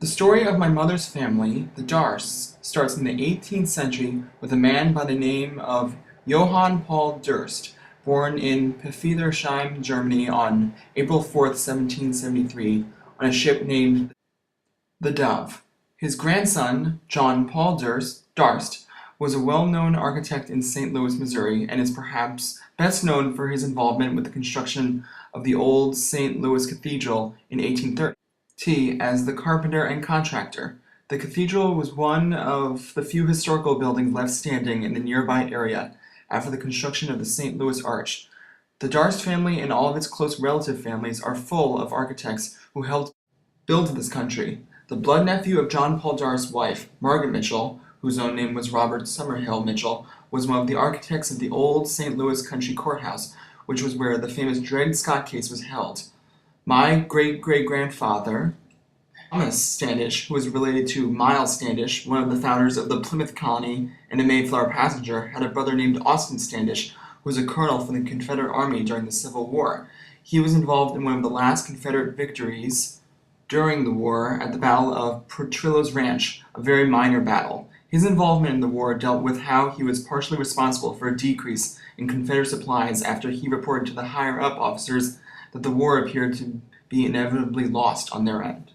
The story of my mother's family, the Darsts, starts in the 18th century with a man by the name of Johann Paul Durst, born in Pfildersheim, Germany on April 4th, 1773, on a ship named the Dove. His grandson, John Paul Darst, was a well-known architect in St. Louis, Missouri, and is perhaps best known for his involvement with the construction of the old St. Louis Cathedral in 1830. As the carpenter and contractor. The cathedral was one of the few historical buildings left standing in the nearby area after the construction of the St. Louis Arch. The Darst family and all of its close relative families are full of architects who helped build this country. The blood nephew of John Paul Darst's wife, Margaret Mitchell, whose own name was Robert Summerhill Mitchell, was one of the architects of the old St. Louis Country Courthouse, which was where the famous Dred Scott case was held. My great-great-grandfather, Thomas Standish, who was related to Miles Standish, one of the founders of the Plymouth Colony and the Mayflower Passenger, had a brother named Austin Standish, who was a colonel for the Confederate Army during the Civil War. He was involved in one of the last Confederate victories during the war at the Battle of Portillo's Ranch, a very minor battle. His involvement in the war dealt with how he was partially responsible for a decrease in Confederate supplies after he reported to the higher-up officers that the war appeared to be inevitably lost on their end.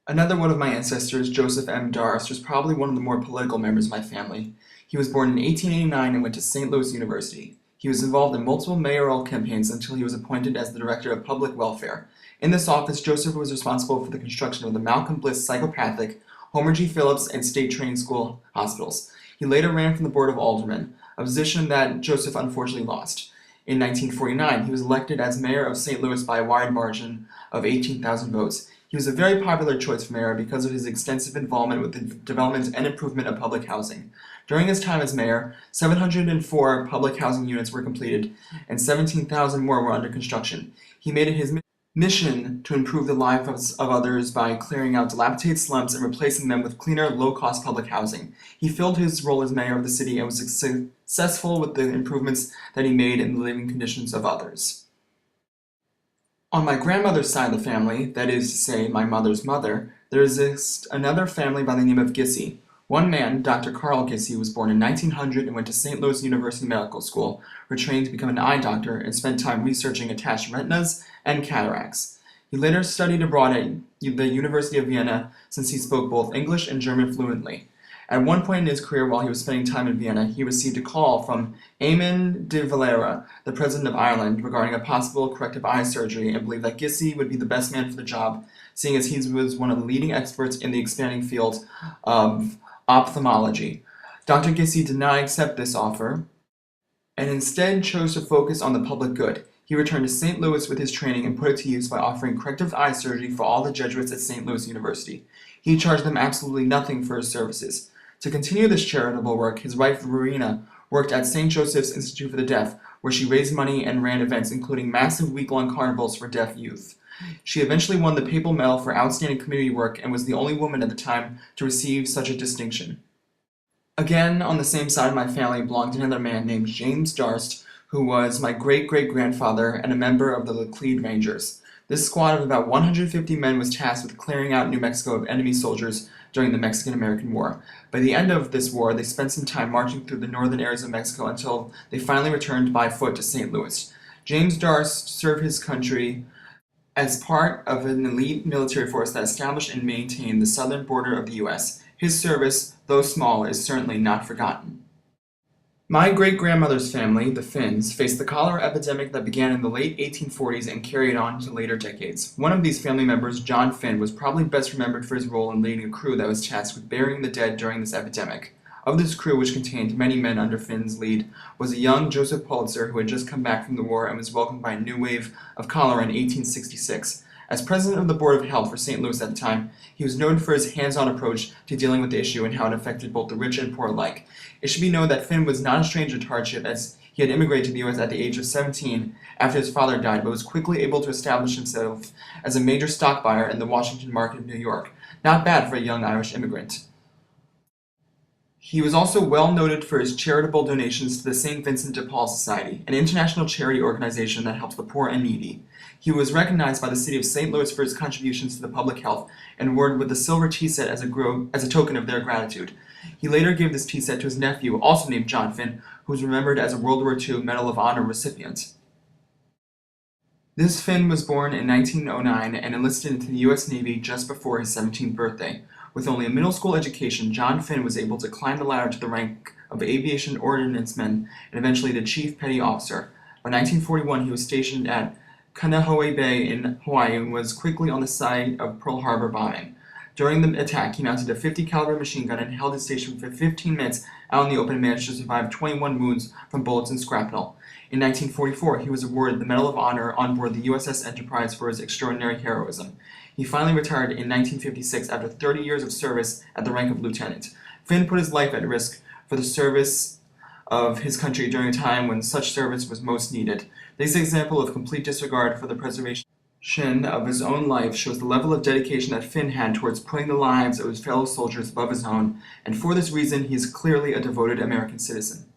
Another one of my ancestors, Joseph M. Darst, was probably one of the more political members of my family. He was born in 1889 and went to St. Louis University. He was involved in multiple mayoral campaigns until he was appointed as the Director of Public Welfare. In this office, Joseph was responsible for the construction of the Malcolm Bliss Psychopathic, Homer G. Phillips, and State Training School hospitals. He later ran for the Board of Aldermen, a position that Joseph unfortunately lost. In 1949, he was elected as mayor of St. Louis by a wide margin of 18,000 votes. He was a very popular choice for mayor because of his extensive involvement with the development and improvement of public housing. During his time as mayor, 704 public housing units were completed, and 17,000 more were under construction. He made it his mission to improve the lives of others by clearing out dilapidated slums and replacing them with cleaner, low-cost public housing. He filled his role as mayor of the city and was successful with the improvements that he made in the living conditions of others. On my grandmother's side of the family, that is to say, my mother's mother, there exists another family by the name of Gissy. One man, Dr. Carl Gissy, was born in 1900 and went to St. Louis University Medical School, where he trained to become an eye doctor and spent time researching attached retinas and cataracts. He later studied abroad at the University of Vienna, since he spoke both English and German fluently. At one point in his career, while he was spending time in Vienna, he received a call from Eamon de Valera, the president of Ireland, regarding a possible corrective eye surgery, and believed that Gissy would be the best man for the job, seeing as he was one of the leading experts in the expanding field of ophthalmology. Dr. Gissy did not accept this offer, and instead chose to focus on the public good. He returned to St. Louis with his training and put it to use by offering corrective eye surgery for all the Jesuits at St. Louis University. He charged them absolutely nothing for his services. To continue this charitable work, his wife Verena worked at St. Joseph's Institute for the Deaf, where she raised money and ran events including massive week-long carnivals for deaf youth. She eventually won the Papal Medal for outstanding community work and was the only woman at the time to receive such a distinction. Again, on the same side of my family belonged another man named James Darst, who was my great-great-grandfather and a member of the Laclede Rangers. This squad of about 150 men was tasked with clearing out New Mexico of enemy soldiers during the Mexican-American War. By the end of this war, they spent some time marching through the northern areas of Mexico until they finally returned by foot to St. Louis. James Darst served his country as part of an elite military force that established and maintained the southern border of the U.S. His service, though small, is certainly not forgotten. My great-grandmother's family, the Finns, faced the cholera epidemic that began in the late 1840s and carried on to later decades. One of these family members, John Finn, was probably best remembered for his role in leading a crew that was tasked with burying the dead during this epidemic. Of this crew, which contained many men under Finn's lead, was a young Joseph Pulitzer who had just come back from the war and was welcomed by a new wave of cholera in 1866. As president of the Board of Health for St. Louis at the time, he was known for his hands-on approach to dealing with the issue and how it affected both the rich and poor alike. It should be known that Finn was not a stranger to hardship, as he had immigrated to the U.S. at the age of 17 after his father died, but was quickly able to establish himself as a major stock buyer in the Washington market of New York. Not bad for a young Irish immigrant. He was also well noted for his charitable donations to the St. Vincent de Paul Society, an international charity organization that helps the poor and needy. He was recognized by the city of St. Louis for his contributions to the public health and awarded with a silver tea set as a token of their gratitude. He later gave this tea set to his nephew, also named John Finn, who was remembered as a World War II Medal of Honor recipient. This Finn was born in 1909 and enlisted into the U.S. Navy just before his 17th birthday. With only a middle school education, John Finn was able to climb the ladder to the rank of aviation ordnanceman and eventually to chief petty officer. By 1941, he was stationed at Kaneohe Bay in Hawaii and was quickly on the site of Pearl Harbor bombing. During the attack, he mounted a .50 caliber machine gun and held his station for 15 minutes out in the open and managed to survive 21 wounds from bullets and shrapnel. In 1944, he was awarded the Medal of Honor on board the USS Enterprise for his extraordinary heroism. He finally retired in 1956 after 30 years of service at the rank of lieutenant. Finn put his life at risk for the service of his country during a time when such service was most needed. This example of complete disregard for the preservation of his own life shows the level of dedication that Finn had towards putting the lives of his fellow soldiers above his own, and for this reason he is clearly a devoted American citizen.